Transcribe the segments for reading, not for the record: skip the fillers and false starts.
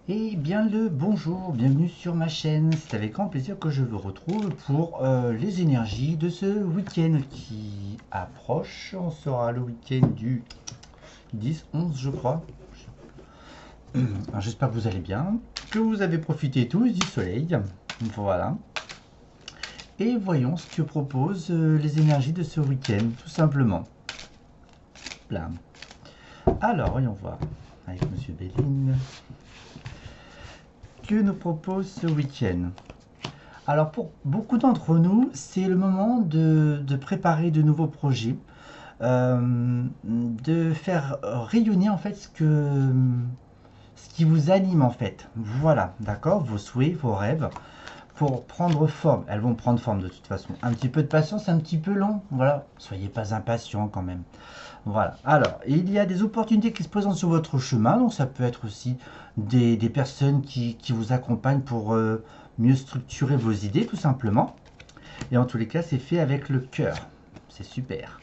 Eh bien le bonjour, bienvenue sur ma chaîne. C'est avec grand plaisir que je vous retrouve pour les énergies de ce week-end qui approche. On sera le week-end du 10-11 je crois. Alors, j'espère que vous allez bien, que vous avez profité tous du soleil. Voilà. Et voyons ce que proposent les énergies de ce week-end, tout simplement. Blam. Alors, voyons voir avec Monsieur Béline. Que nous propose ce week-end? Alors pour beaucoup d'entre nous, c'est le moment de préparer de nouveaux projets, de faire rayonner en fait ce qui vous anime en fait. Voilà, d'accord, vos souhaits, vos rêves, pour prendre forme. Elles vont prendre forme de toute façon. Un petit peu de patience, un petit peu long. Voilà, soyez pas impatient quand même. Voilà. Alors, il y a des opportunités qui se présentent sur votre chemin, donc ça peut être aussi des personnes qui vous accompagnent pour mieux structurer vos idées, tout simplement. Et en tous les cas, c'est fait avec le cœur. C'est super.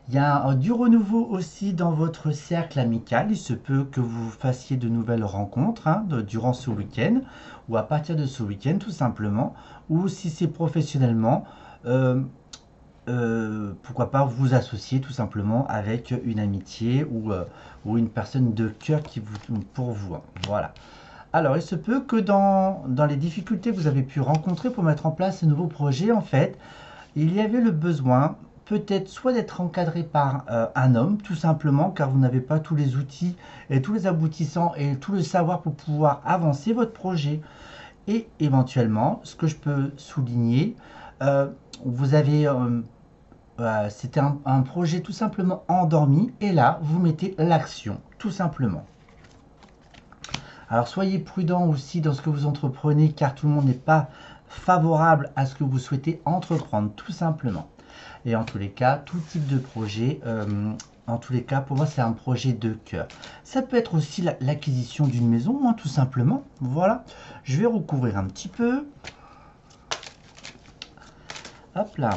Il y a du renouveau aussi dans votre cercle amical. Il se peut que vous fassiez de nouvelles rencontres durant ce week-end ou à partir de ce week-end, tout simplement. Ou si c'est professionnellement, euh, pourquoi pas vous associer tout simplement avec une amitié ou une personne de cœur qui vous, pour vous. Voilà. Alors, il se peut que dans les difficultés que vous avez pu rencontrer pour mettre en place ce nouveau projet, en fait, il y avait le besoin peut-être soit d'être encadré par un homme, tout simplement, car vous n'avez pas tous les outils et tous les aboutissants et tout le savoir pour pouvoir avancer votre projet. Et éventuellement, ce que je peux souligner, euh, vous avez c'était un projet tout simplement endormi et là, vous mettez l'action, tout simplement. Alors soyez prudent aussi dans ce que vous entreprenez car tout le monde n'est pas favorable à ce que vous souhaitez entreprendre, tout simplement. Et en tous les cas, tout type de projet, en tous les cas, pour moi, c'est un projet de cœur. Ça peut être aussi l'acquisition d'une maison, tout simplement. Voilà. Je vais recouvrir un petit peu. Hop là.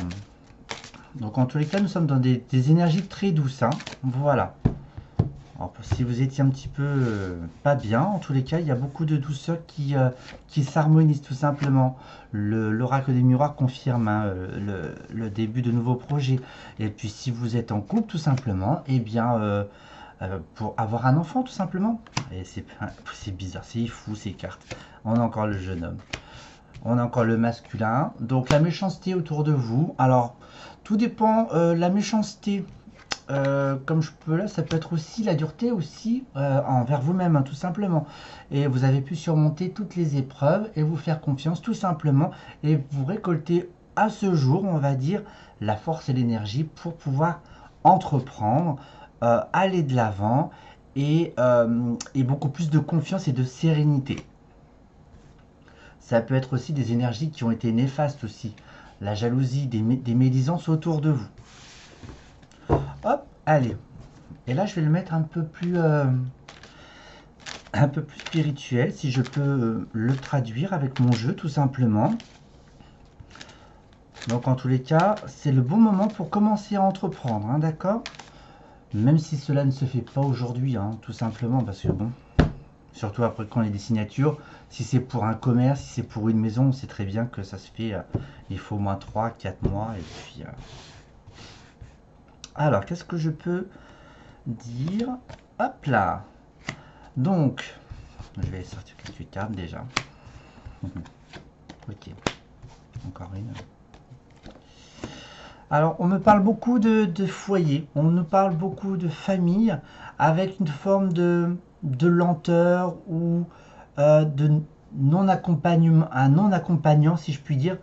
Donc en tous les cas, nous sommes dans des énergies très douces. Voilà. Alors, si vous étiez un petit peu pas bien, en tous les cas, il y a beaucoup de douceur qui s'harmonise tout simplement. L'oracle des miroirs confirme le début de nouveaux projets. Et puis si vous êtes en couple tout simplement, eh bien pour avoir un enfant tout simplement. Et c'est bizarre, c'est fou ces cartes. On a encore le jeune homme. On a encore le masculin. Donc la méchanceté autour de vous. Alors tout dépend. La méchanceté comme je peux là, ça peut être aussi la dureté aussi envers vous-même, tout simplement. Et vous avez pu surmonter toutes les épreuves et vous faire confiance tout simplement et vous récolter à ce jour, on va dire, la force et l'énergie pour pouvoir entreprendre, aller de l'avant et beaucoup plus de confiance et de sérénité. Ça peut être aussi des énergies qui ont été néfastes aussi. La jalousie, des médisances autour de vous. Hop, allez. Et là, je vais le mettre un peu plus spirituel, si je peux le traduire avec mon jeu, tout simplement. Donc, en tous les cas, c'est le bon moment pour commencer à entreprendre, d'accord? Même si cela ne se fait pas aujourd'hui, tout simplement, parce que bon, surtout après qu'on ait des signatures, si c'est pour un commerce, si c'est pour une maison, on sait très bien que ça se fait, il faut au moins 3 4 mois, et puis... Alors, qu'est-ce que je peux dire? Hop là. Donc, je vais sortir quelques cartes déjà. Ok, encore une. Alors, on me parle beaucoup de foyer, on nous parle beaucoup de famille, avec une forme de lenteur ou de non-accompagnement, un non-accompagnant, si je puis dire,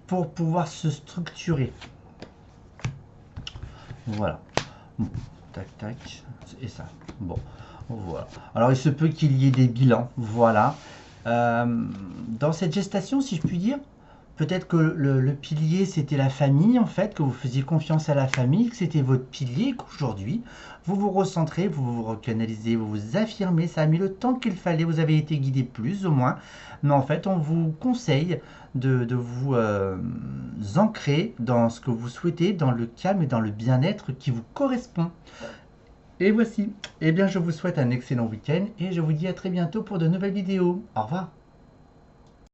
pour pouvoir se structurer. Voilà. Tac, tac, et ça. Bon, voilà. Alors, il se peut qu'il y ait des bilans, voilà. Dans cette gestation, si je puis dire, peut-être que le pilier, c'était la famille, en fait, que vous faisiez confiance à la famille, que c'était votre pilier, qu'aujourd'hui, vous vous recentrez, vous vous recanalisez, vous vous affirmez, ça a mis le temps qu'il fallait, vous avez été guidé plus ou moins, mais en fait, on vous conseille de vous ancrer dans ce que vous souhaitez, dans le calme et dans le bien-être qui vous correspond. Et voici. Eh bien, je vous souhaite un excellent week-end et je vous dis à très bientôt pour de nouvelles vidéos. Au revoir.